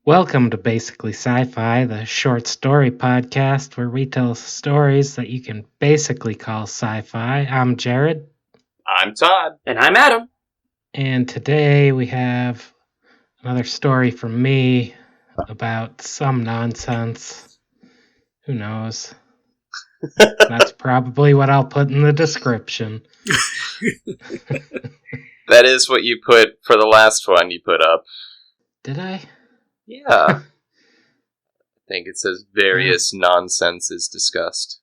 Welcome to Basically Sci-Fi, the short story podcast where we tell stories that you can basically call sci-fi. I'm Jared, I'm Todd. And I'm Adam. and today we have another story from me about some nonsense. Who knows? That's probably what I'll put in the description. That is what you put for the last one you put up. Did I? Yeah. I think it says various nonsense is discussed.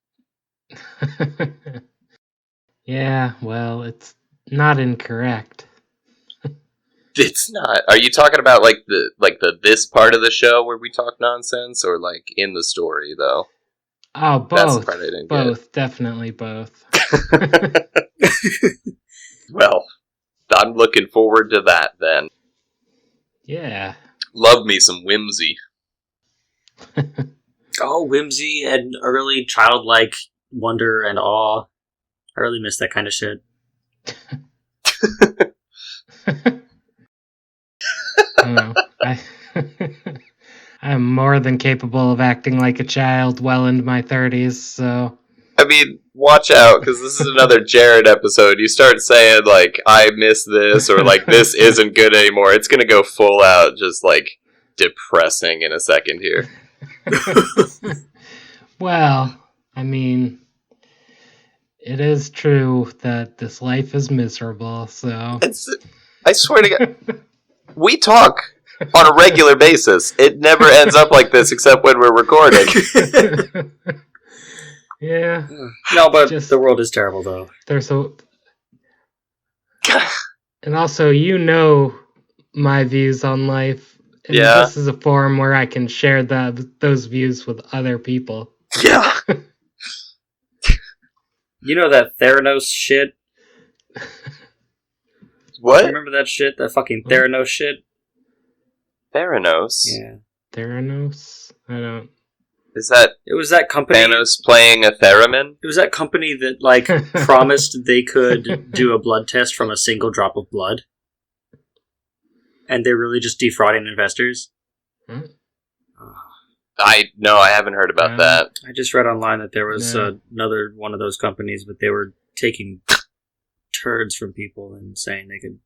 Yeah, well, it's not incorrect. It's not. Are you talking about like the this part of the show where we talk nonsense, or like in the story though? Oh, That's the both. part I didn't Both, definitely both. Well, I'm looking forward to that then. Yeah. Love me some whimsy. Oh, whimsy and early childlike wonder and awe. I really miss that kind of shit. I'm more than capable of acting like a child well into my 30s, so... I mean, watch out, because this is another Jared episode. You start saying, like, I miss this, or, like, this isn't good anymore. It's gonna go full out, just, like, depressing in a second here. Well, I mean, it is true that this life is miserable, so... I swear to God, we talk on a regular basis. It never ends up like this, except when we're recording. Yeah. No, but the world is terrible, though. There's a... And also, you know my views on life. And Yeah. This is a forum where I can share those views with other people. Yeah. You know that Theranos shit? What? Remember that shit? That fucking Theranos shit? Theranos? Yeah. Theranos? I don't... Is that It was that company... Thanos playing a theremin? It was that company that, like, promised they could do a blood test from a single drop of blood. And they're really just defrauding investors. Hmm? I haven't heard about that. I just read online that there was Yeah. another one of those companies, but they were taking turds from people and saying they could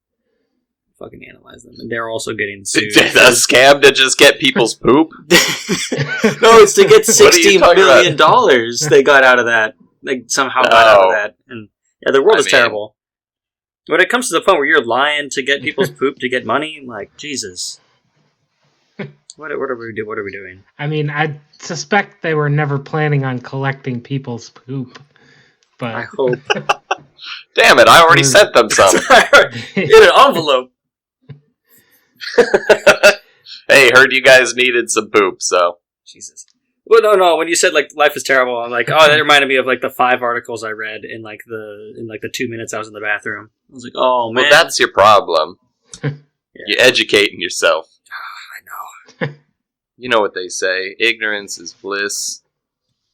fucking analyze them. And they're also getting sued. A scam to just get people's poop? No, it's to get What are you $60 talking million dollars they got out of that. They somehow got out of that. And yeah, the world is terrible. When it comes to the point where you're lying to get people's poop to get money, like, Jesus. What are we doing? I mean, I suspect they were never planning on collecting people's poop. But... I hope. Damn it, I already sent them some. In an envelope. Hey, heard you guys needed some poop, so. Jesus. Well, no. When you said like life is terrible, I'm like, oh, that reminded me of like the 5 articles I read in the 2 minutes I was in the bathroom. I was like, oh man, Well, that's your problem. Yeah. You're educating yourself. I know. You know what they say, ignorance is bliss,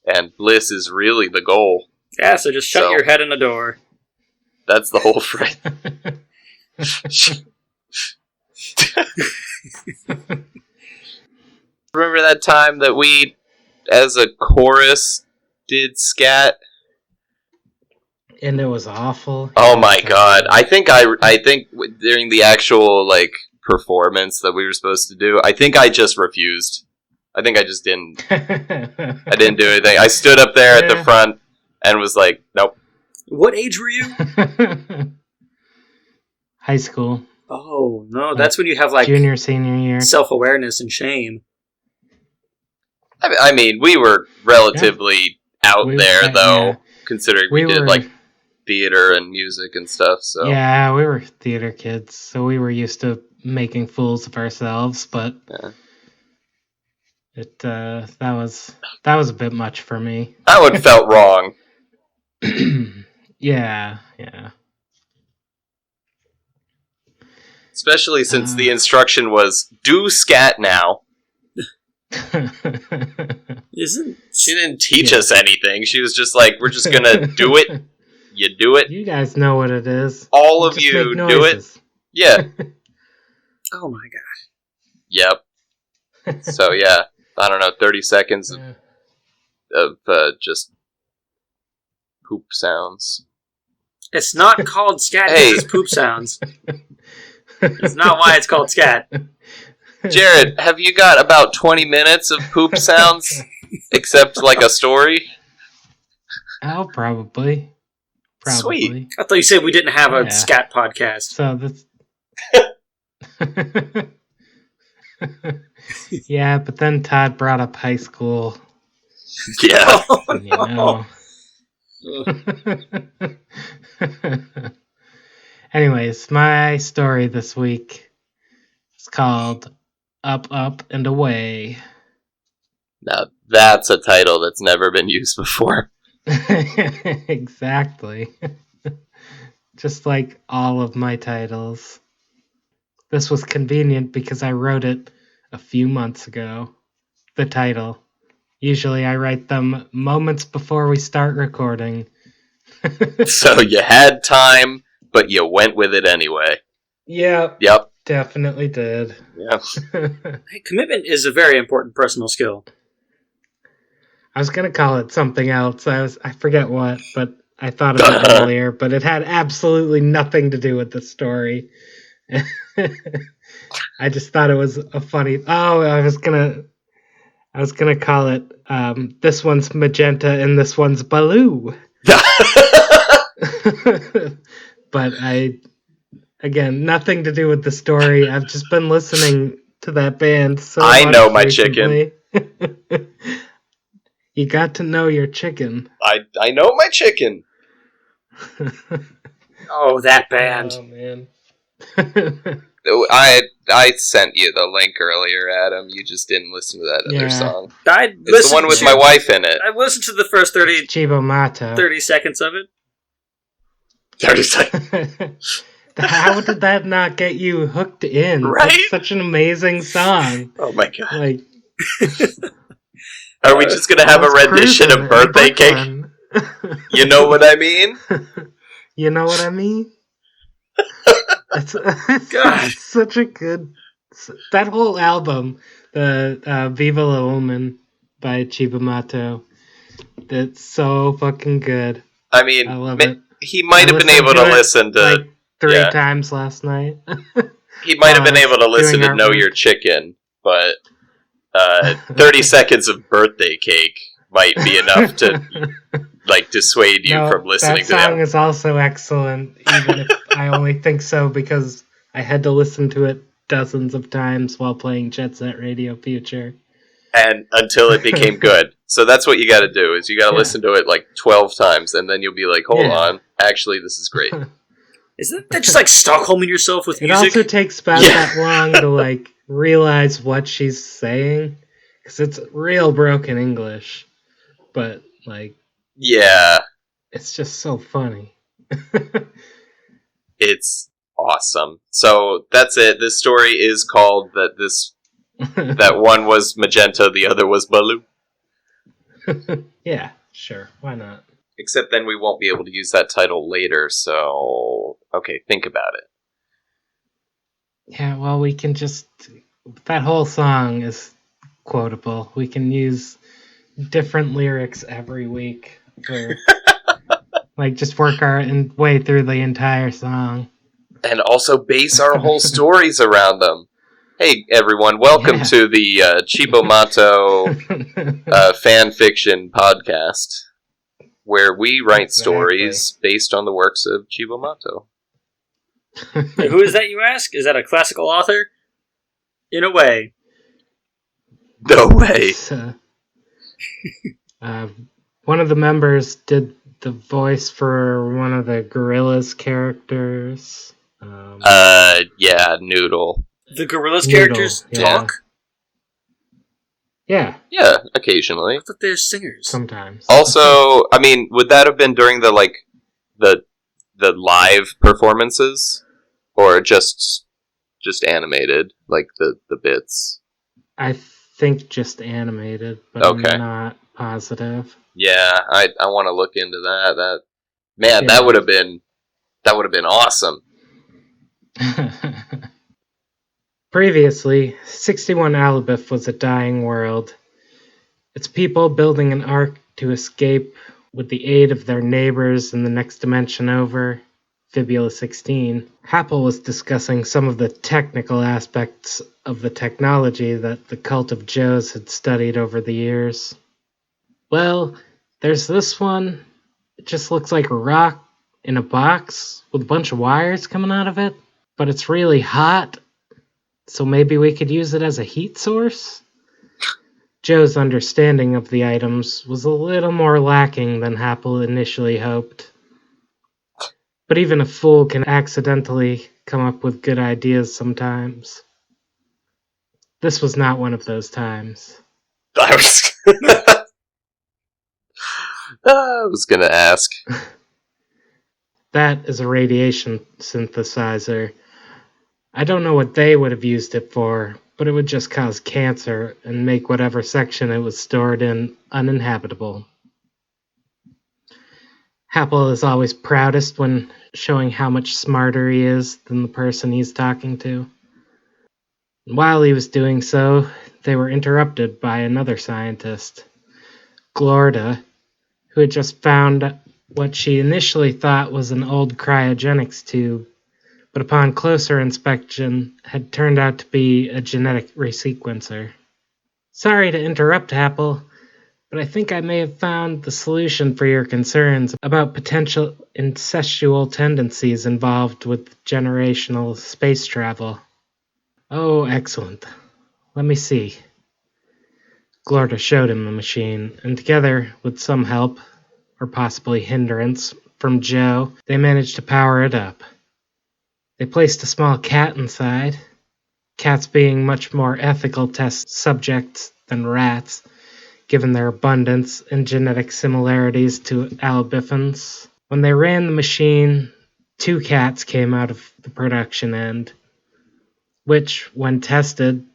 and bliss is really the goal. Yeah, so just shut your head in the door. That's the whole phrase. Remember that time that we, as a chorus, did scat? And it was awful. Oh my god! I think during the actual like performance that we were supposed to do, I think I just refused. I think I just didn't. I didn't do anything. I stood up there at the front and was like, "Nope." What age were you? High school. Oh no, that's when you have like junior, senior year, self-awareness and shame. I mean, we were relatively out there, though, considering we did like theater and music and stuff. So yeah, we were theater kids, so we were used to making fools of ourselves. But that was a bit much for me. That one felt wrong. Yeah. Especially since the instruction was do scat now. She didn't teach us anything. She was just like, we're just gonna do it. You do it. You guys know what it is. All of you do it. Yeah. Oh my god. Yep. So yeah, I don't know, 30 seconds of just poop sounds. It's not called scat because Hey. it's poop sounds. That's not why it's called scat. Jared, have you got about 20 minutes of poop sounds? Except like a story? Oh, probably. Sweet. I thought you said we didn't have a scat podcast. So that's... Yeah, but then Todd brought up high school. Yeah. And, you know. Anyways, my story this week is called Up, Up, and Away. Now, that's a title that's never been used before. Exactly. Just like all of my titles. This was convenient because I wrote it a few months ago. The title. Usually I write them moments before we start recording. So you had time, but you went with it anyway. Yep. Definitely did. Yep. Hey, commitment is a very important personal skill. I was gonna call it something else. I forget what, but I thought of it earlier, but it had absolutely nothing to do with the story. I just thought it was a funny. Oh, I was gonna call it. This one's magenta and this one's blue. But again, nothing to do with the story. I've just been listening to that band so much. I know my recently. Chicken. You got to know your chicken. I know my chicken. Oh, that band. Oh, man. I sent you the link earlier, Adam. You just didn't listen to that other song. It's the one with my wife in it. I listened to the first 30 seconds of it. 30 seconds. How did that not get you hooked in? Right? It's such an amazing song. Oh my god. Like, are we just going to have a rendition of Birthday Cake? You know what I mean? You know what I mean? It's such a good... That whole album, the Viva La Woman by Chibamato, that's so fucking good. I mean, I love it. He might have been able to listen to... like 3 times last night. He might have been able to listen to Know Your Chicken, but 30 seconds of Birthday Cake might be enough to dissuade you from listening to that. That song is also excellent, even if I only think so because I had to listen to it dozens of times while playing Jet Set Radio Future. And until it became good. So that's what you got to do, is you got to listen to it 12 times, and then you'll be like, hold on, actually, this is great. Isn't that just like Stockholming yourself with music? It also takes about that long to realize what she's saying, because it's real broken English, but yeah, it's just so funny. It's awesome. So that's it. This story is called that one was magenta, the other was blue. Yeah, sure, why not? Except then we won't be able to use that title later, so... Okay, think about it. Yeah, well, we can just... That whole song is quotable. We can use different lyrics every week. For, just work our way through the entire song. And also base our whole stories around them. Hey, everyone, welcome to the Chibomato fan fiction podcast, where we write stories based on the works of Chibomato. Who is that, you ask? Is that a classical author? In a way. No way. One of the members did the voice for one of the Gorillaz characters. Yeah, Noodle. The Gorillaz characters talk? Yeah. Yeah, occasionally. I thought they're singers. Sometimes. Also, I mean, would that have been during the live performances? Or just animated, the bits? I think just animated, but I'm not positive. Yeah, I want to look into that. That would have been awesome. Previously, 61 Alabith was a dying world. Its people building an ark to escape with the aid of their neighbors in the next dimension over, Fibula 16. Happel was discussing some of the technical aspects of the technology that the cult of Joes had studied over the years. Well, there's this one. It just looks like a rock in a box with a bunch of wires coming out of it, but it's really hot, so maybe we could use it as a heat source? Joe's understanding of the items was a little more lacking than Happel initially hoped. But even a fool can accidentally come up with good ideas sometimes. This was not one of those times. I was gonna ask. That is a radiation synthesizer. I don't know what they would have used it for, but it would just cause cancer and make whatever section it was stored in uninhabitable. Happel is always proudest when showing how much smarter he is than the person he's talking to. And while he was doing so, they were interrupted by another scientist, Glorda, who had just found what she initially thought was an old cryogenics tube, but upon closer inspection had turned out to be a genetic resequencer. Sorry to interrupt, Happel, but I think I may have found the solution for your concerns about potential incestual tendencies involved with generational space travel. Oh, excellent. Let me see. Glorda showed him the machine, and together, with some help, or possibly hindrance, from Joe, they managed to power it up. They placed a small cat inside, cats being much more ethical test subjects than rats, given their abundance and genetic similarities to Alabithans. When they ran the machine, 2 cats came out of the production end, which, when tested,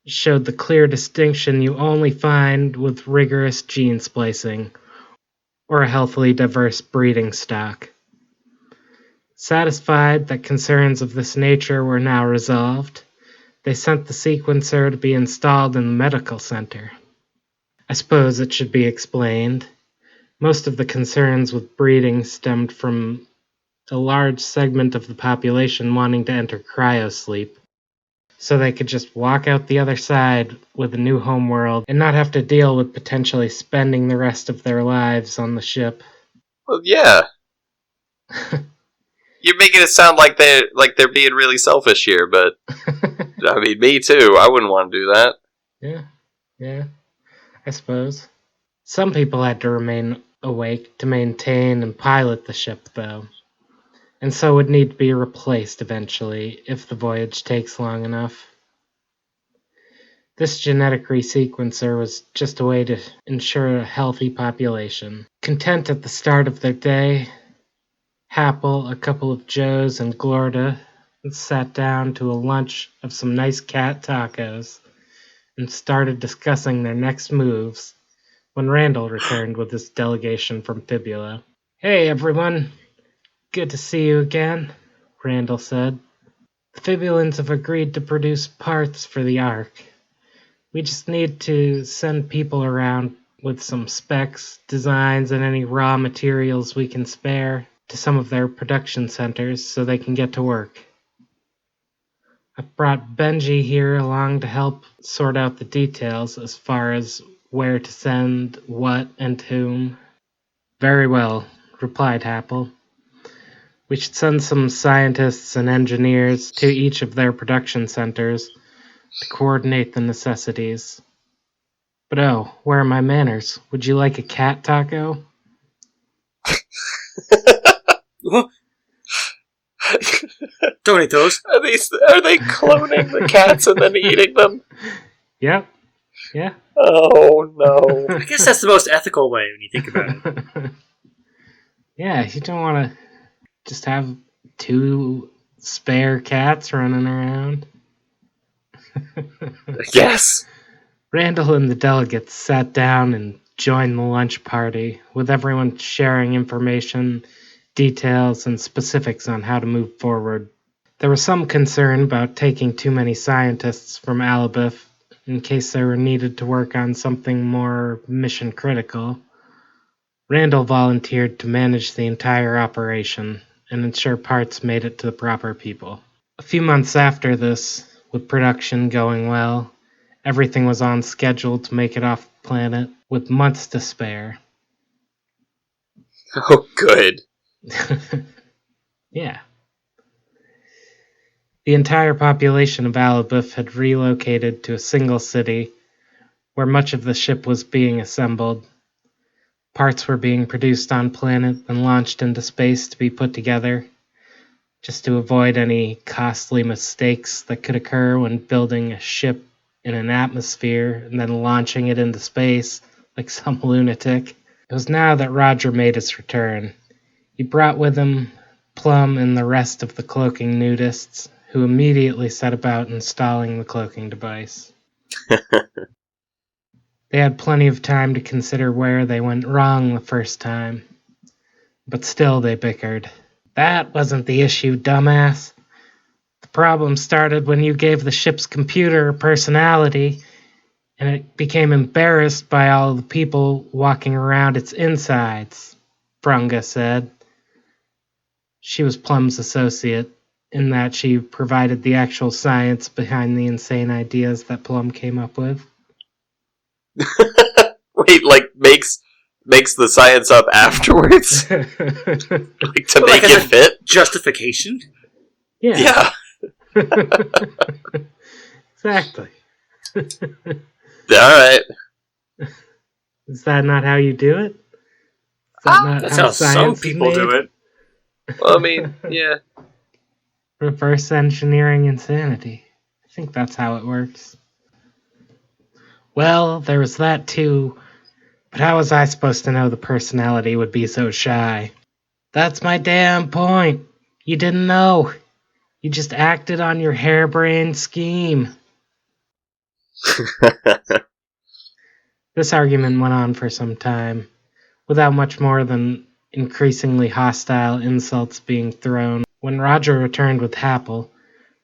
showed the clear distinction you only find with rigorous gene splicing, or a healthily diverse breeding stock. Satisfied that concerns of this nature were now resolved, they sent the sequencer to be installed in the medical center. I suppose it should be explained. Most of the concerns with breeding stemmed from a large segment of the population wanting to enter cryosleep, so they could just walk out the other side with a new homeworld and not have to deal with potentially spending the rest of their lives on the ship. Well, yeah. You're making it sound like they're being really selfish here, but I mean, me too. I wouldn't want to do that. Yeah, I suppose. Some people had to remain awake to maintain and pilot the ship, though, and so would need to be replaced eventually if the voyage takes long enough. This genetic resequencer was just a way to ensure a healthy population. Content at the start of their day, Happel, a couple of Joes, and Glorda sat down to a lunch of some nice cat tacos and started discussing their next moves when Randall returned with his delegation from Fibula. Hey everyone, good to see you again, Randall said. The Fibulans have agreed to produce parts for the Ark. We just need to send people around with some specs, designs, and any raw materials we can spare to some of their production centers so they can get to work. I've brought Benji here along to help sort out the details as far as where to send what and whom. Very well, replied Happel. We should send some scientists and engineers to each of their production centers to coordinate the necessities. But oh, where are my manners? Would you like a cat taco? Don't eat those. Are they cloning the cats and then eating them? Yep. Yeah. Oh no. I guess that's the most ethical way when you think about it. Yeah, you don't want to just have 2 spare cats running around. Yes. Randall and the delegates sat down and joined the lunch party, with everyone sharing information, details, and specifics on how to move forward. There was some concern about taking too many scientists from Alabith in case they were needed to work on something more mission critical. Randall volunteered to manage the entire operation and ensure parts made it to the proper people. A few months after this, with production going well, everything was on schedule to make it off the planet with months to spare. Oh, good. Yeah. The entire population of Alabith had relocated to a single city where much of the ship was being assembled. Parts were being produced on planet and launched into space to be put together, just to avoid any costly mistakes that could occur when building a ship in an atmosphere and then launching it into space like some lunatic. It was now that Roger made his return. He brought with him Plum and the rest of the cloaking nudists, who immediately set about installing the cloaking device. They had plenty of time to consider where they went wrong the first time, but still they bickered. That wasn't the issue, dumbass. The problem started when you gave the ship's computer a personality, and it became embarrassed by all the people walking around its insides, Frunga said. She was Plum's associate, in that she provided the actual science behind the insane ideas that Plum came up with. Wait, like makes the science up afterwards? Like to make it fit? Justification? Yeah. Exactly. Alright. Is that not how you do it? Is that not That's how some science people do it. Well, I mean, yeah. Reverse engineering insanity. I think that's how it works. Well, there was that too, but how was I supposed to know the personality would be so shy? That's my damn point. You didn't know. You just acted on your harebrained scheme. This argument went on for some time, without much more than increasingly hostile insults being thrown, when Roger returned with Happle,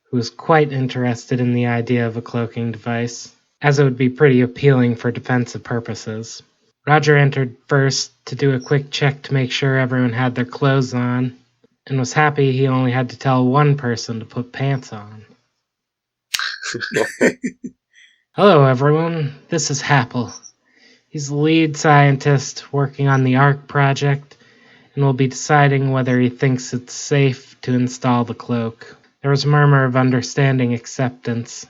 who was quite interested in the idea of a cloaking device, as it would be pretty appealing for defensive purposes. Roger entered first to do a quick check to make sure everyone had their clothes on, and was happy he only had to tell one person to put pants on. Hello everyone, this is Happle. He's the lead scientist working on the ARC project, and will be deciding whether he thinks it's safe to install the cloak. There was a murmur of understanding acceptance.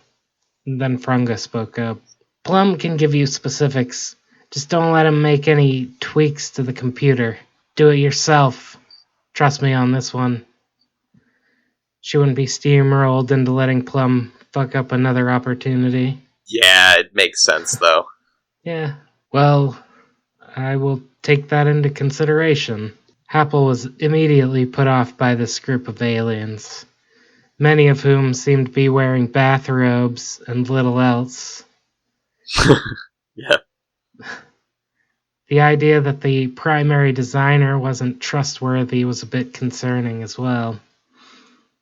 And then Frunga spoke up. Plum can give you specifics. Just don't let him make any tweaks to the computer. Do it yourself. Trust me on this one. She wouldn't be steamrolled into letting Plum fuck up another opportunity. Yeah, it makes sense, though. Yeah, well, I will take that into consideration. Happle was immediately put off by this group of aliens, many of whom seemed to be wearing bathrobes and little else. Yeah. The idea that the primary designer wasn't trustworthy was a bit concerning as well.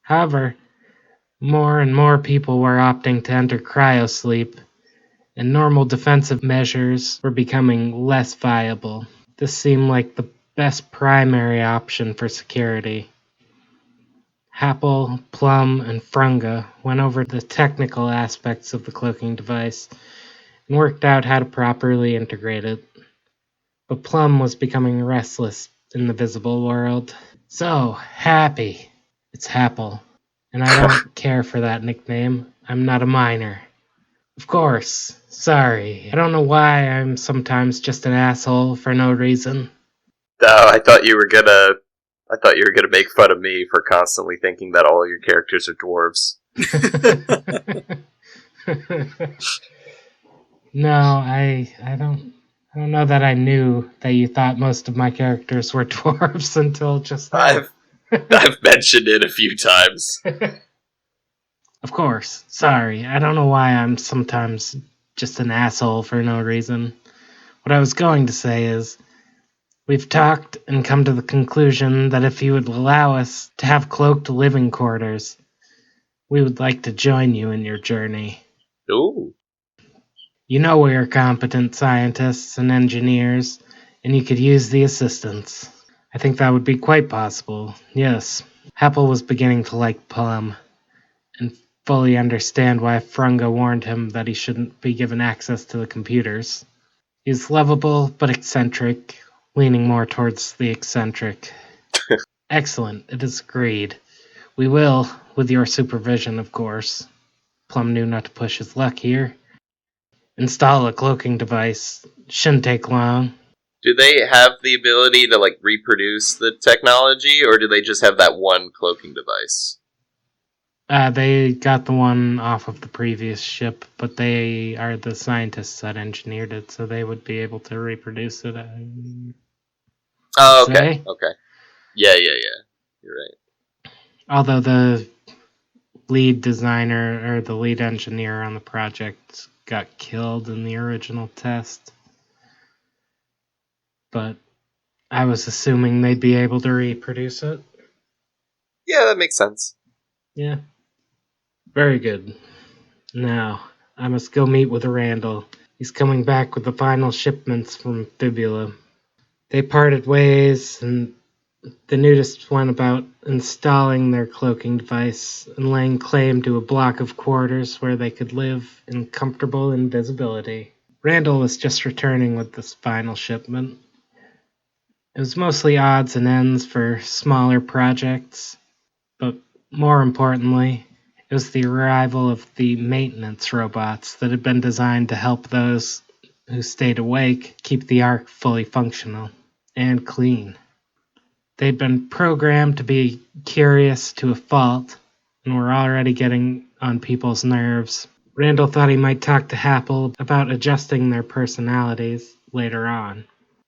However, more and more people were opting to enter cryosleep, and normal defensive measures were becoming less viable. This seemed like the best primary option for security. Happle, Plum, and Frunga went over the technical aspects of the cloaking device and worked out how to properly integrate it. But Plum was becoming restless in the visible world. So, Happy. It's Happle. And I don't care for that nickname. I'm not a minor. Of course. Sorry. I don't know why I'm sometimes just an asshole for no reason. No, I thought you were gonna make fun of me for constantly thinking that all your characters are dwarves. No, I don't know that I knew that you thought most of my characters were dwarves until just now. I've mentioned it a few times. Of course. Sorry. I don't know why I'm sometimes just an asshole for no reason. What I was going to say is, we've talked and come to the conclusion that if you would allow us to have cloaked living quarters, We would like to join you in your journey. Ooh. You know we are competent scientists and engineers, and you could use the assistance. I think that would be quite possible, yes. Happel was beginning to like Plum, and fully understand why Frunga warned him that he shouldn't be given access to the computers. He's lovable but eccentric, leaning more towards the eccentric. Excellent, it is agreed. We will, with your supervision, of course. Plum knew not to push his luck here. Install a cloaking device. Shouldn't take long. Do they have the ability to, like, reproduce the technology, or do they just have that one cloaking device? They got the one off of the previous ship, but they are the scientists that engineered it, so they would be able to reproduce it. Oh, okay. Say? Okay. Yeah. You're right. Although the lead designer or the lead engineer on the project got killed in the original test. But I was assuming they'd be able to reproduce it. Yeah, that makes sense. Yeah. Very good. Now, I must go meet with Randall. He's coming back with the final shipments from Fibula. They parted ways, and the nudists went about installing their cloaking device and laying claim to a block of quarters where they could live in comfortable invisibility. Randall was just returning with this final shipment. It was mostly odds and ends for smaller projects, but more importantly, it was the arrival of the maintenance robots that had been designed to help those who stayed awake keep the Ark fully functional and clean. They'd been programmed to be curious to a fault, and were already getting on people's nerves. Randall thought he might talk to Happel about adjusting their personalities later on.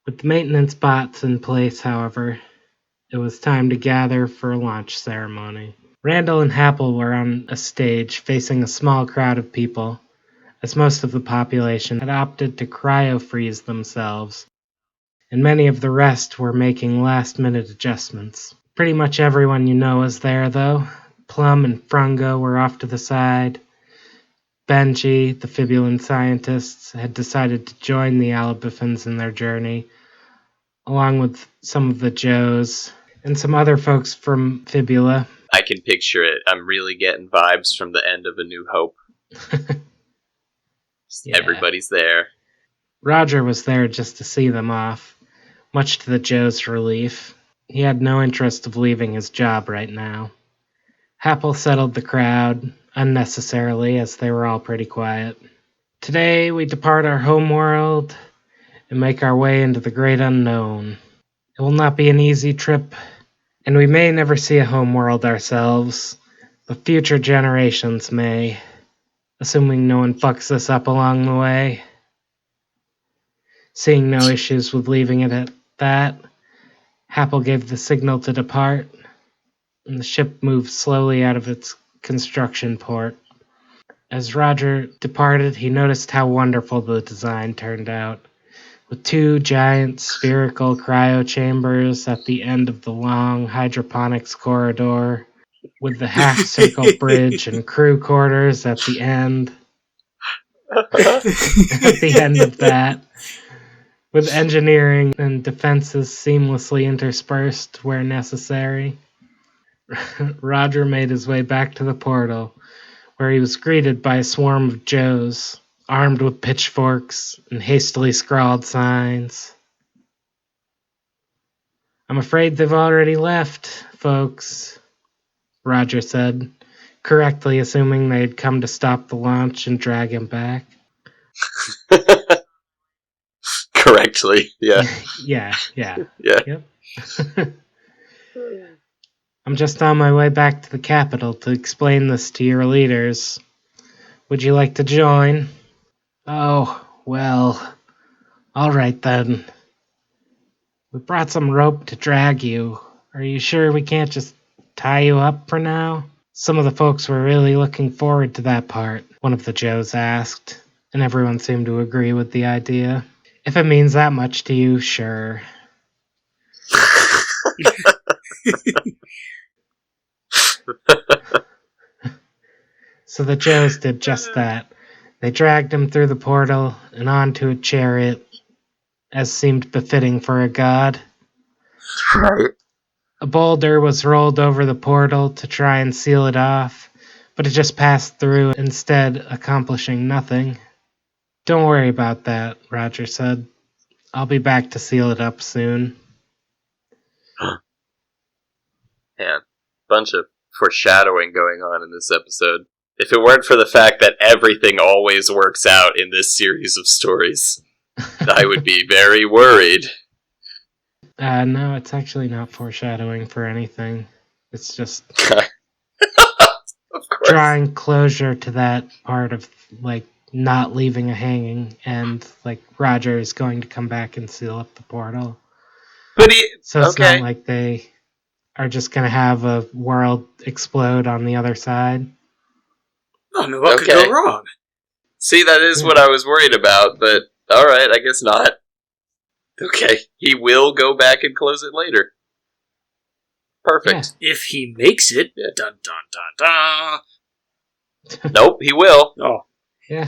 With the maintenance bots in place, however, it was time to gather for a launch ceremony. Randall and Happel were on a stage facing a small crowd of people, as most of the population had opted to cryo-freeze themselves, and many of the rest were making last-minute adjustments. Pretty much everyone you know was there, though. Plum and Frunga were off to the side. Benji, the Fibulan scientists, had decided to join the Alabifans in their journey, along with some of the Joes, and some other folks from Fibula. I can picture it. I'm really getting vibes from the end of A New Hope. Yeah. Everybody's there. Roger was there just to see them off, much to the Joe's relief. He had no interest of leaving his job right now. Happel settled the crowd, unnecessarily, as they were all pretty quiet. Today we depart our homeworld and make our way into the great unknown. It will not be an easy trip, and we may never see a homeworld ourselves, but future generations may, assuming no one fucks us up along the way. Seeing no issues with leaving it at that, Happel gave the signal to depart, and the ship moved slowly out of its construction port. As Roger departed, he noticed how wonderful the design turned out, with two giant spherical cryo chambers at the end of the long hydroponics corridor, with the half-circle bridge and crew quarters at the end. At the end of that, with engineering and defenses seamlessly interspersed where necessary. Roger made his way back to the portal, where he was greeted by a swarm of Joes, armed with pitchforks and hastily scrawled signs. "I'm afraid they've already left, folks," Roger said, correctly assuming they'd come to stop the launch and drag him back. Correctly, yeah. Yeah. Yeah. Yep. "I'm just on my way back to the capital to explain this to your leaders. Would you like to join?" "Oh, well, all right then. We brought some rope to drag you. Are you sure we can't just tie you up for now?" Some of the folks were really looking forward to that part, one of the Joes asked, and everyone seemed to agree with the idea. "If it means that much to you, sure." So the Joes did just that. They dragged him through the portal and onto a chariot, as seemed befitting for a god. Right. A boulder was rolled over the portal to try and seal it off, but it just passed through, instead accomplishing nothing. Don't worry about that, Roger said. I'll be back to seal it up soon. Man, bunch of foreshadowing going on in this episode. If it weren't for the fact that everything always works out in this series of stories, I would be very worried. No, it's actually not foreshadowing for anything. It's just Of course. drawing closure to that part of, like, not leaving a hanging, and, like, Roger is going to come back and seal up the portal. But So it's not like they are just going to have a world explode on the other side. I mean, what could go wrong? See, that is what I was worried about, but alright, I guess not. Okay, he will go back and close it later. Perfect. Yeah. If he makes it. Yeah. Dun dun dun dun. Nope, he will. Oh. Yeah.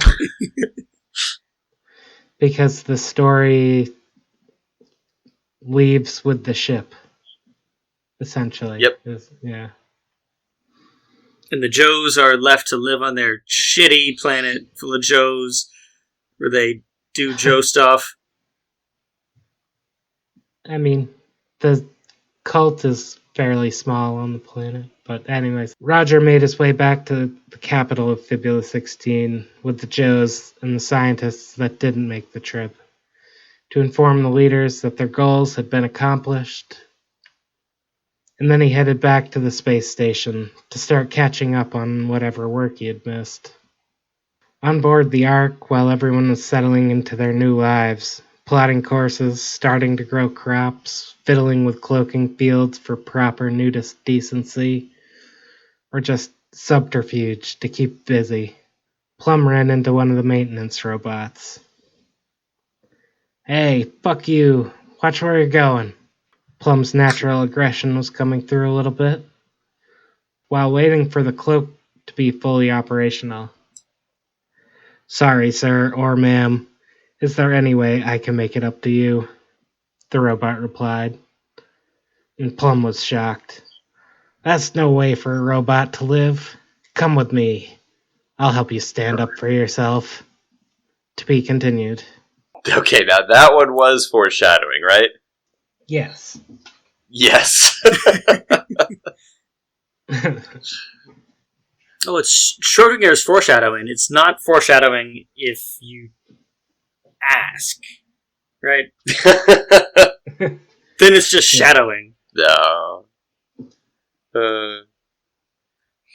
Because the story leaves with the ship, essentially. Yep. Yeah. And the Joes are left to live on their shitty planet full of Joes, where they do Joe stuff. I mean, the cult is fairly small on the planet. But anyways, Roger made his way back to the capital of Fibula 16 with the Joes and the scientists that didn't make the trip, to inform the leaders that their goals had been accomplished. And then he headed back to the space station to start catching up on whatever work he had missed. On board the Ark, while everyone was settling into their new lives, plotting courses, starting to grow crops, fiddling with cloaking fields for proper nudist decency, or just subterfuge to keep busy, Plum ran into one of the maintenance robots. Hey, fuck you. Watch where you're going. Plum's natural aggression was coming through a little bit, while waiting for the cloak to be fully operational. Sorry, sir, or ma'am. Is there any way I can make it up to you? The robot replied. And Plum was shocked. That's no way for a robot to live. Come with me. I'll help you stand up for yourself. To be continued. Okay, now that one was foreshadowing, right? Yes. Yes. Oh, it's Schrodinger's foreshadowing. It's not foreshadowing if you ask, right? Then it's just shadowing. No.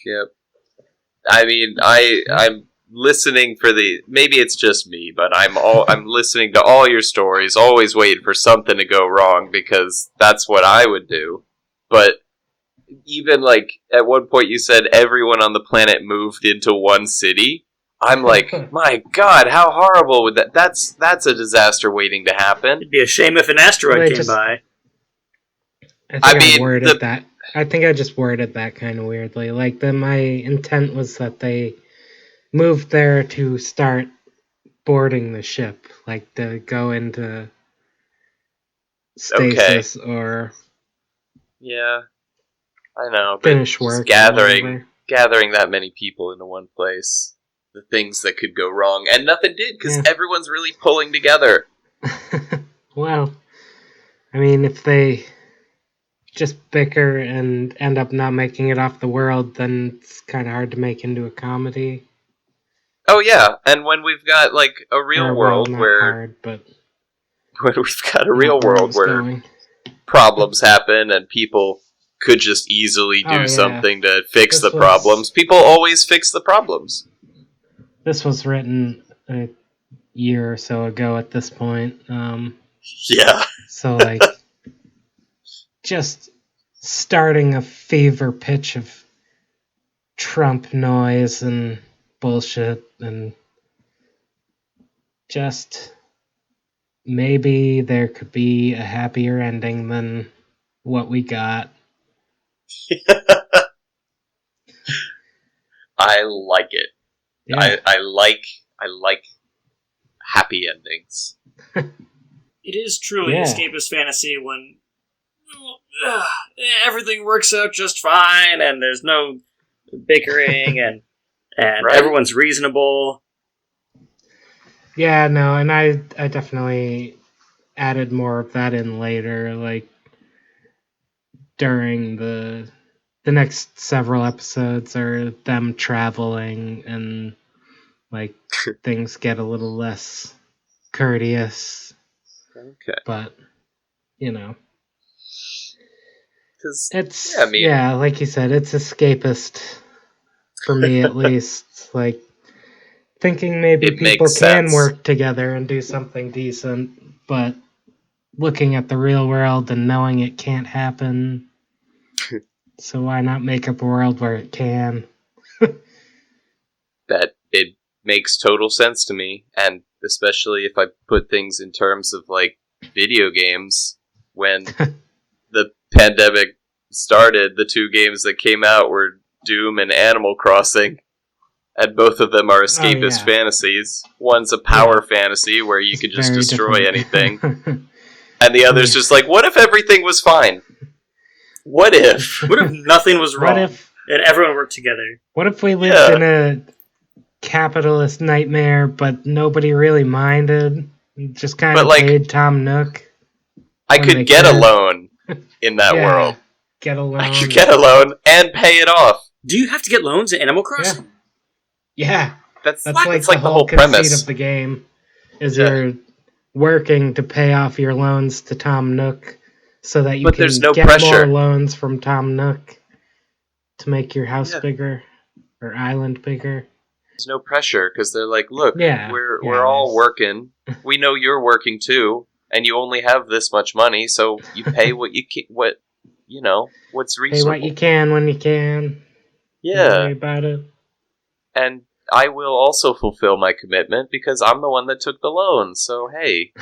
Yep. I mean, I'm listening for the. Maybe it's just me, but I'm listening to all your stories, always waiting for something to go wrong because that's what I would do. But even like at one point you said everyone on the planet moved into one city. I'm like, my God, how horrible would that? That's a disaster waiting to happen. It'd be a shame if an asteroid came by. I think I just worded that kind of weirdly. Like, my intent was that they moved there to start boarding the ship, like to go into stasis or yeah, I know. But finish work. Gathering that many people into one place, the things that could go wrong, and nothing did because everyone's really pulling together. Well, I mean, if they just bicker and end up not making it off the world, then it's kind of hard to make into a comedy. Oh yeah, and when we've got like a real world where when we've got a real world where problems happen and people could just easily do something to fix the problems, people always fix the problems. This was written a year or so ago at this point. Yeah. So like just starting a fever pitch of Trump noise and bullshit, and just maybe there could be a happier ending than what we got. I like it. Yeah. I like happy endings. It is truly Yeah. escapist fantasy when everything works out just fine, and there's no bickering, and Right? everyone's reasonable. Yeah, no, and I definitely added more of that in later, like during the next several episodes are them traveling and like things get a little less courteous, Okay. but you know, Because it's yeah, I mean, yeah, like you said, it's escapist for me at least. Like thinking maybe it people makes can sense. work together and do something decent, but looking at the real world and knowing it can't happen. So why not make up a world where it can? That it makes total sense to me, and especially if I put things in terms of like video games. When the pandemic started, the two games that came out were Doom and Animal Crossing, and both of them are escapist yeah. fantasies. One's a power fantasy where you It's can just very destroy different. anything, and the other's just like, what if everything was fine? What if? What if nothing was What wrong if and everyone worked together? what if we lived Yeah. in a capitalist nightmare, but nobody really minded? Just kind But, of like, paid Tom Nook. I when they could get a could. loan in that Yeah, world. get a loan. I could get a loan and pay it off. Do you have to get loans in Animal Crossing? Yeah, That's that's like like the whole conceit premise. of the game. Is Yeah. you're working to pay off your loans to Tom Nook, so that you But can there's no get pressure. more loans from Tom Nook to make your house Yeah. bigger or island bigger. There's no pressure because they're like, look, Yeah, we're all there's- working. We know you're working too, and you only have this much money, so you pay what's Pay reasonable. what you can when you can. Don't Yeah, worry about it. and I will also fulfill my commitment because I'm the one that took the loan. So hey,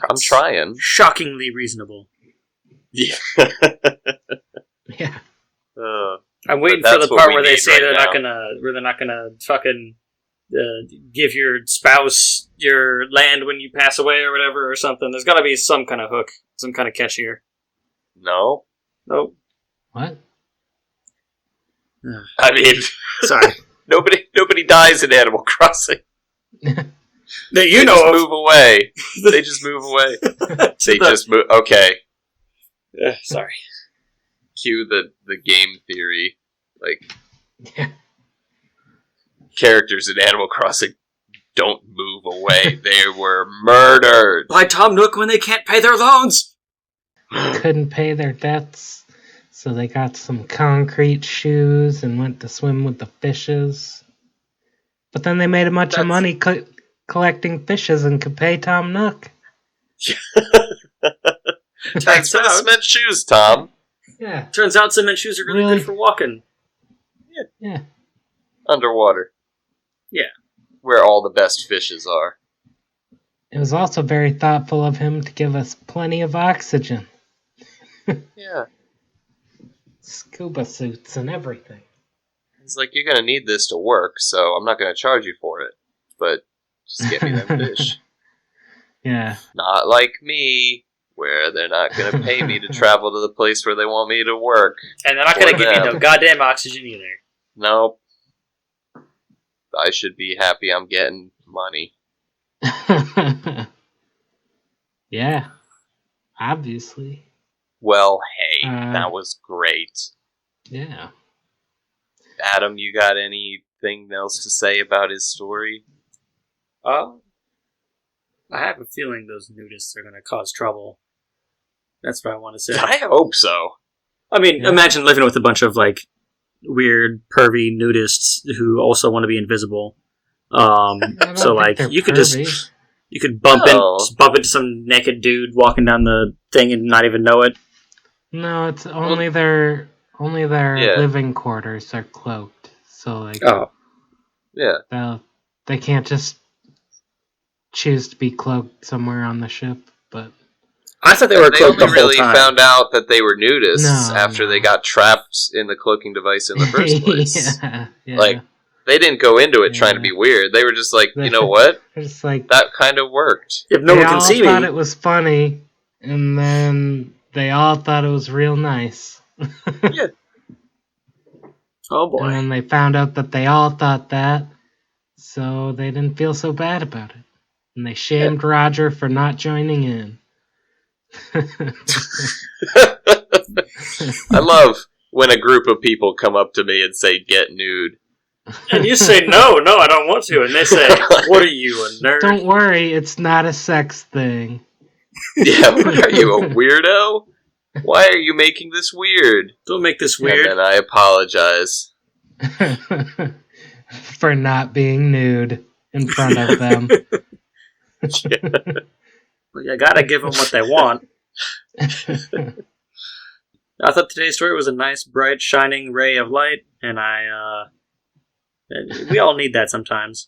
I'm trying. Shockingly reasonable. Yeah. Yeah. I'm waiting But for the that's what part we where they need say right they're now. not gonna fucking give your spouse your land when you pass away or whatever or something. There's got to be some kind of hook, some kind of catch here. No, Nope. What? I mean, Sorry. nobody dies in Animal Crossing. That They you just know of. move away. They just move away. They just move. Okay, Sorry. cue the game theory. Like Yeah. characters in Animal Crossing don't move away. They were murdered. By Tom Nook when they can't pay their loans. Couldn't pay their debts, so they got some concrete shoes and went to swim with the fishes. But then they made a bunch of money collecting fishes and could pay Tom Nook. Thanks for the cement shoes, Tom. Yeah. Turns out cement shoes are really Really? good for walking. Yeah. Underwater. Yeah. Where all the best fishes are. It was also very thoughtful of him to give us plenty of oxygen. Yeah. Scuba suits and everything. He's like, you're going to need this to work, so I'm not going to charge you for it. But just get me them fish. Yeah. Not like me, where they're not going to pay me to travel to the place where they want me to work. And they're not going to For give you them. no goddamn oxygen either. Nope. I should be happy I'm getting money. Yeah. Obviously. Well, hey, Uh, that was great. Yeah. Adam, you got anything else to say about his story? I have a feeling those nudists are going to cause trouble. That's what I want to say. I hope so. I mean, Yeah. imagine living with a bunch of like weird, pervy nudists who also want to be invisible. I don't So think like they're you could pervy. just bump No. into some naked dude walking down the thing and not even know it. No, it's only their Yeah. living quarters are cloaked. So like Oh, Yeah. they can't just choose to be cloaked somewhere on the ship, but I thought they were They cloaked only the whole really time. found out that they were nudists after No. they got trapped in the cloaking device in the first place. yeah. Like, they didn't go into it trying to Yeah. be weird. They were just like, you know what? It's like That kind of worked. If no they one can all see thought me, it was funny, and then they all thought it was real nice. Yeah. oh boy. And then they found out that they all thought that, so they didn't feel so bad about it. And they shamed Roger for not joining in. I love when a group of people come up to me and say, get nude. And you say, no, I don't want to. And they say, what are you, a nerd? Don't worry, it's not a sex thing. Yeah, are you a weirdo? Why are you making this weird? Don't make this weird. And then I apologize. For not being nude in front of them. Well, you gotta give them what they want. I thought today's story was a nice, bright, shining ray of light, and we all need that sometimes.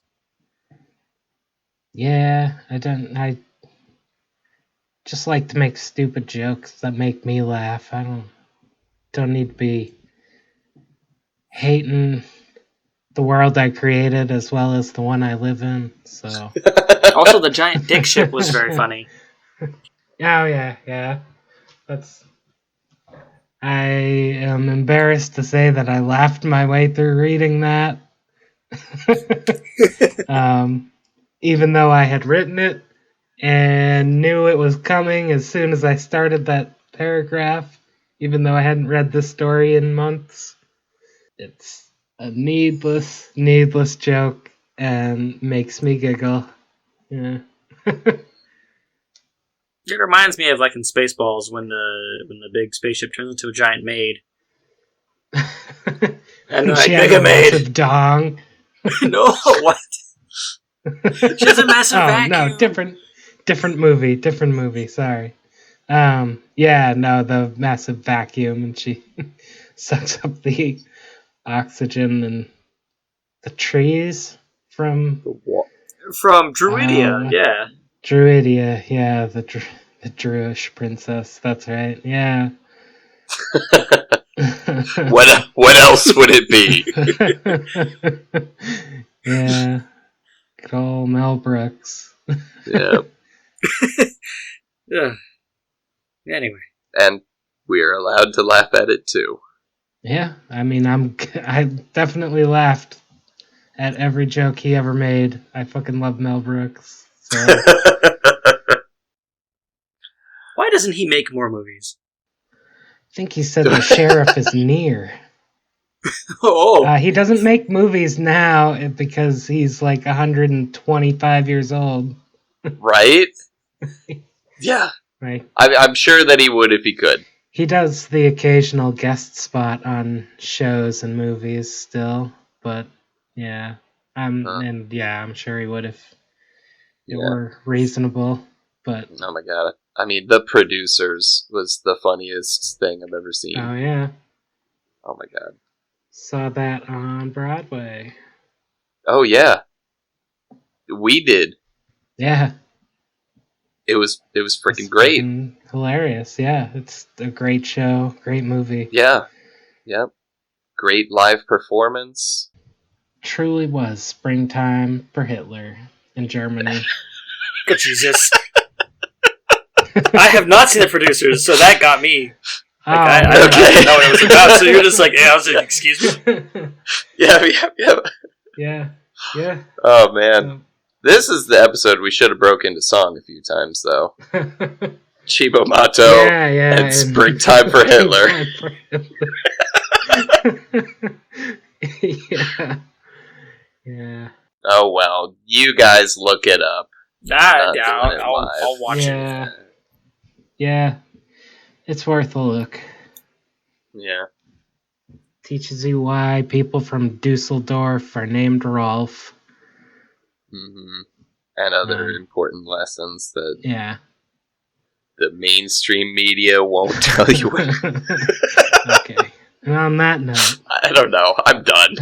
Yeah, I just like to make stupid jokes that make me laugh. I don't need to be hating the world I created as well as the one I live in. So Also, the giant dick ship was very funny. Oh yeah. I am embarrassed to say that I laughed my way through reading that. Even though I had written it and knew it was coming as soon as I started that paragraph, even though I hadn't read the story in months. It's a needless joke and makes me giggle. Yeah. It reminds me of like in Spaceballs when the big spaceship turns into a giant maid. And like, she has mega a maid. massive dong. No, what? She has a massive vacuum. No, different movie. Sorry. Yeah, no, the massive vacuum, and she sucks up the oxygen and the trees from Druidia, yeah. Druidia, yeah, the Druish princess. That's right. Yeah. What else would it be? Yeah. Good old Mel Brooks. Yeah. Yeah. Anyway. And we're allowed to laugh at it too. Yeah, I mean, I definitely laughed at every joke he ever made. I fucking love Mel Brooks. So. Why doesn't he make more movies? I think he said the sheriff is near. Oh. He doesn't make movies now because he's like 125 years old. Right? Yeah. Right. I'm sure that he would if he could. He does the occasional guest spot on shows and movies still, but yeah, I'm sure he would if it were reasonable. But oh my god, I mean, The Producers was the funniest thing I've ever seen. Oh yeah, oh my god, saw that on Broadway. Oh yeah, we did. Yeah. It was freaking great. Hilarious, yeah. It's a great show, great movie. Yeah. Yep. Great live performance. Truly was springtime for Hitler in Germany. Good Jesus. I have not seen The Producers, so that got me. Like, I didn't know what it was about, so you're just like, yeah, I was like, excuse me? Yeah. Yeah. Oh, man. This is the episode we should have broke into song a few times, though. Chibo Mato and Springtime for Hitler. Yeah. Oh, well. You guys look it up. I'll watch it. Yeah. It's worth a look. Yeah. Teaches you why people from Dusseldorf are named Rolf. Mm-hmm. And other important lessons that the mainstream media won't tell you. Okay. And on that note, I don't know. I'm done.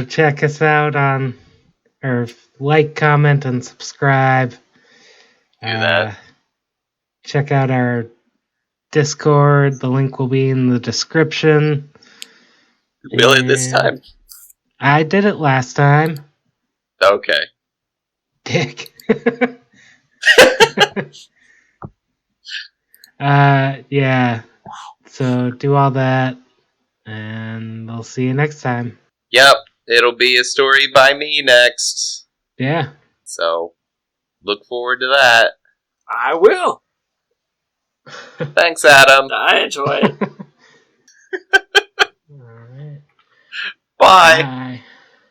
Check us out on or like, comment, and subscribe. Do that. Check out our Discord. The link will be in the description. Will it this time? I did it last time. Okay. Dick. Yeah. So do all that, and I'll see you next time. Yep, it'll be a story by me next. Yeah. So, look forward to that. I will. Thanks, Adam. I enjoy it. All right. Bye. Bye.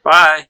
Bye.